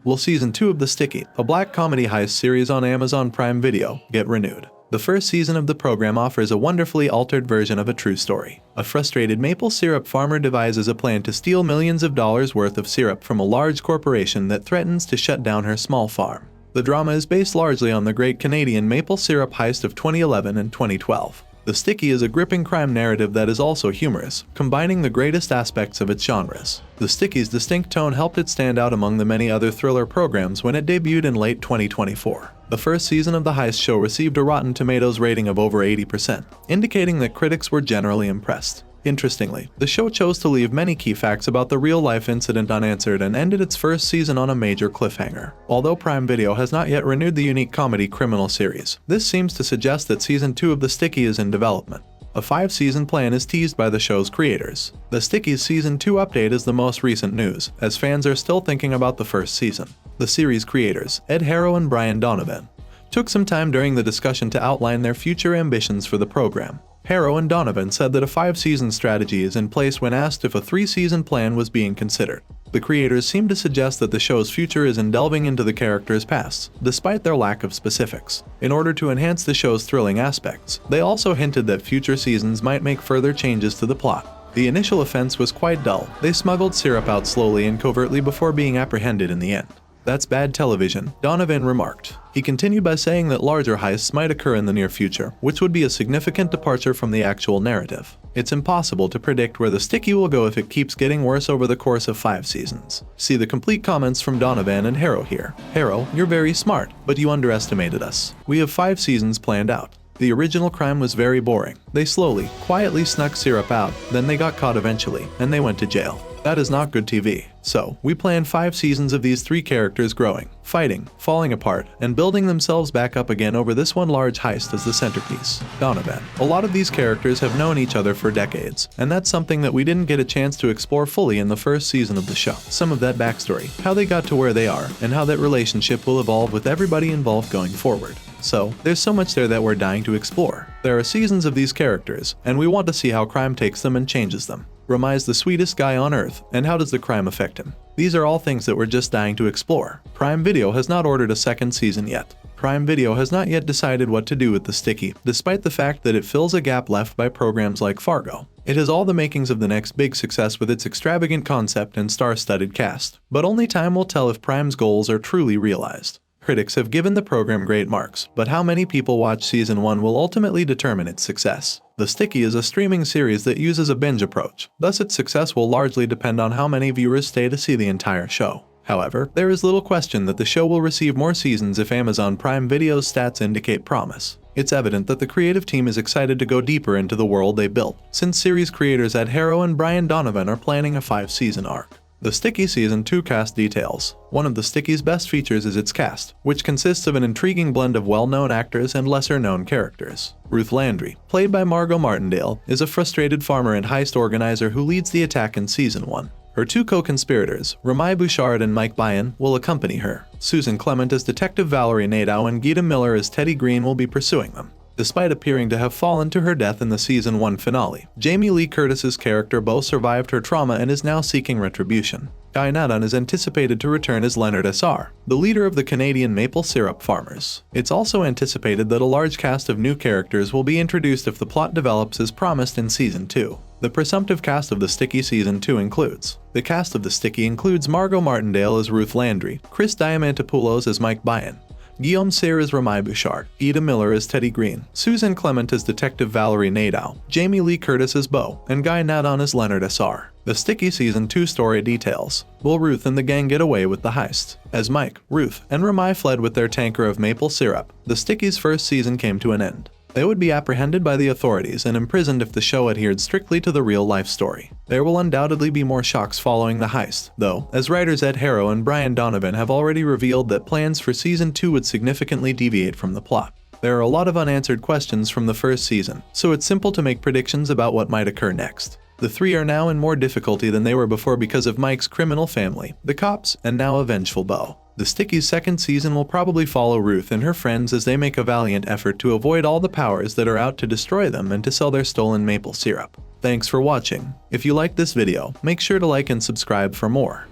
Will Season 2 of The Sticky, a black comedy heist series on Amazon Prime Video, get renewed? The first season of the program offers a wonderfully altered version of a true story. A frustrated maple syrup farmer devises a plan to steal millions of dollars worth of syrup from a large corporation that threatens to shut down her small farm. The drama is based largely on the Great Canadian Maple Syrup Heist of 2011 and 2012. The Sticky is a gripping crime narrative that is also humorous, combining the greatest aspects of its genres. The Sticky's distinct tone helped it stand out among the many other thriller programs when it debuted in late 2024. The first season of the heist show received a Rotten Tomatoes rating of over 80%, indicating that critics were generally impressed. Interestingly, the show chose to leave many key facts about the real-life incident unanswered and ended its first season on a major cliffhanger. Although Prime Video has not yet renewed the unique comedy criminal series, this seems to suggest that Season 2 of The Sticky is in development. A 5-season plan is teased by the show's creators. The Sticky's Season 2 update is the most recent news, as fans are still thinking about the first season. The series creators, Ed Harrow and Brian Donovan, took some time during the discussion to outline their future ambitions for the program. Harrow and Donovan said that a 5-season strategy is in place when asked if a 3-season plan was being considered. The creators seem to suggest that the show's future is in delving into the characters' pasts, despite their lack of specifics. In order to enhance the show's thrilling aspects, they also hinted that future seasons might make further changes to the plot. The initial offense was quite dull. They smuggled syrup out slowly and covertly before being apprehended in the end. That's bad television, Donovan remarked. He continued by saying that larger heists might occur in the near future, which would be a significant departure from the actual narrative. It's impossible to predict where the Sticky will go if it keeps getting worse over the course of 5 seasons. See the complete comments from Donovan and Harrow here. Harrow, you're very smart, but you underestimated us. We have 5 seasons planned out. The original crime was very boring. They slowly, quietly snuck syrup out, then they got caught eventually, and they went to jail. That is not good TV. So, we plan 5 seasons of these 3 characters growing, fighting, falling apart, and building themselves back up again over this one large heist as the centerpiece. Donovan. A lot of these characters have known each other for decades, and that's something that we didn't get a chance to explore fully in the first season of the show. Some of that backstory, how they got to where they are, and how that relationship will evolve with everybody involved going forward. So, there's so much there that we're dying to explore. There are seasons of these characters, and we want to see how crime takes them and changes them. Ramai's the sweetest guy on earth, and how does the crime affect him? These are all things that we're just dying to explore. Prime Video has not ordered a 2nd season yet. Prime Video has not yet decided what to do with The Sticky, despite the fact that it fills a gap left by programs like Fargo. It has all the makings of the next big success with its extravagant concept and star-studded cast, but only time will tell if Prime's goals are truly realized. Critics have given the program great marks, but how many people watch Season 1 will ultimately determine its success. The Sticky is a streaming series that uses a binge approach, thus its success will largely depend on how many viewers stay to see the entire show. However, there is little question that the show will receive more seasons if Amazon Prime Video's stats indicate promise. It's evident that the creative team is excited to go deeper into the world they built, since series creators Ed Harrow and Brian Donovan are planning a 5-season arc. The Sticky Season 2 cast details. One of the Sticky's best features is its cast, which consists of an intriguing blend of well-known actors and lesser-known characters. Ruth Landry, played by Margot Martindale, is a frustrated farmer and heist organizer who leads the attack in Season 1. Her 2 co-conspirators, Ramai Bouchard and Mike Byan, will accompany her. Susan Clement as Detective Valerie Nadeau and Geeta Miller as Teddy Green will be pursuing them. Despite appearing to have fallen to her death in the Season 1 finale, Jamie Lee Curtis's character Beau survived her trauma and is now seeking retribution. Guy Nadon is anticipated to return as Leonard S.R., the leader of the Canadian maple syrup farmers. It's also anticipated that a large cast of new characters will be introduced if the plot develops as promised in Season 2. The presumptive cast of The Sticky Season 2 includes. The cast of The Sticky includes Margot Martindale as Ruth Landry, Chris Diamantopoulos as Mike Byan, Guillaume Cyr as Ramai Bouchard, Geeta Miller as Teddy Green, Susan Clement as Detective Valerie Nadeau, Jamie Lee Curtis as Beau, and Guy Nadon as Leonard S.R. The Sticky Season 2 story details. Will Ruth and the gang get away with the heist? As Mike, Ruth, and Ramai fled with their tanker of maple syrup, The Sticky's first season came to an end. They would be apprehended by the authorities and imprisoned if the show adhered strictly to the real-life story. There will undoubtedly be more shocks following the heist, though, as writers Ed Harrow and Brian Donovan have already revealed that plans for Season 2 would significantly deviate from the plot. There are a lot of unanswered questions from the first season, so it's simple to make predictions about what might occur next. The 3 are now in more difficulty than they were before because of Mike's criminal family, the cops, and now a vengeful Beau. The Sticky's 2nd season will probably follow Ruth and her friends as they make a valiant effort to avoid all the powers that are out to destroy them and to sell their stolen maple syrup. Thanks for watching. If you liked this video, make sure to like and subscribe for more.